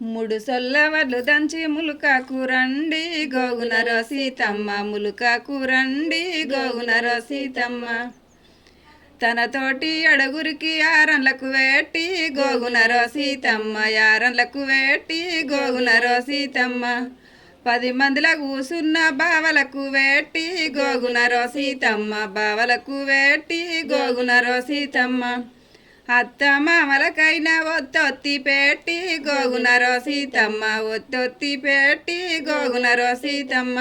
మూడు సొల్లవడ్లు దంచి ములుకాకు రండి గోగునరో సీతమ్మ ములుకాకు రండి గోగునరో సీతమ్మ తనతోటి అడుగురికి ఆరండ్లకు వేట్టి గోగునరో సీతమ్మ యారండ్లకు వేట్టి గోగునరో సీతమ్మ 10 మందిల కూసున్న బావలకు వేట్టి గోగునరో సీతమ్మ బావలకు వేట్టి గోగునరో సీతమ్మ అత్త మామలకైనా ఒత్తొత్తి పెట్టి గోగునరో సీతమ్మ ఒత్తొత్తి పెట్టి గోగునరో సీతమ్మ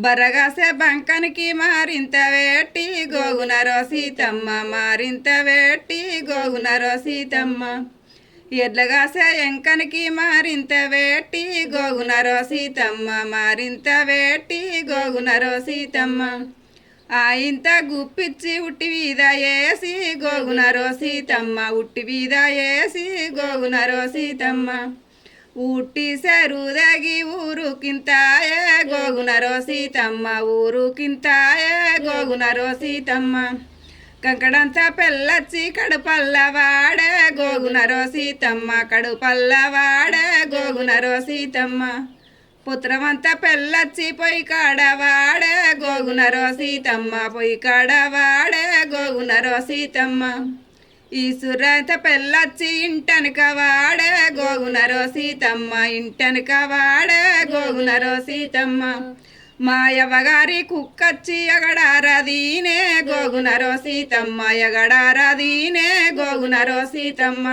బరగాసే బంకనికి మారింత వేట్టి గోగునరో సీతమ్మ మారింత వేట్టి గోగునరో సీతమ్మ ఎడ్లగాసే ఎంకనికి మారింత వేట్టి గోగునరో సీతమ్మ మారింత వేట్టి గోగునరో సీతమ్మ ఆ ఇంత గుప్పిచ్చి ఉట్టి మీద వేసి గోగునరో సీతమ్మ ఉట్టి మీద వేసి గోగునరో సీతమ్మ ఉట్టి సరుదగి ఊరుకింతాయే గోగునరో సీతమ్మ ఊరుకింతాయే గోగునరో సీతమ్మ కంకడంతా పెళ్ళచ్చి కడుపల్లవాడే గోగునరో సీతమ్మ కడుపల్లవాడే గోగునరో సీతమ్మ పుత్రమంతా పెళ్ళచ్చి పొయ్యి కాడవాడే గోగునరో సీతమ్మ పొయ్యి కాడవాడే గోగునరో సీతమ్మ ఈసురంత పెళ్ళచ్చి ఇంటనక వాడే గోగునరో సీతమ్మ ఇంటనక వాడే గోగునరో సీతమ్మ మాయవగారి కుక్కచ్చి ఎగడారదీనే గోగునరో సీతమ్మ ఎగడారదీనే గోగునరో సీతమ్మ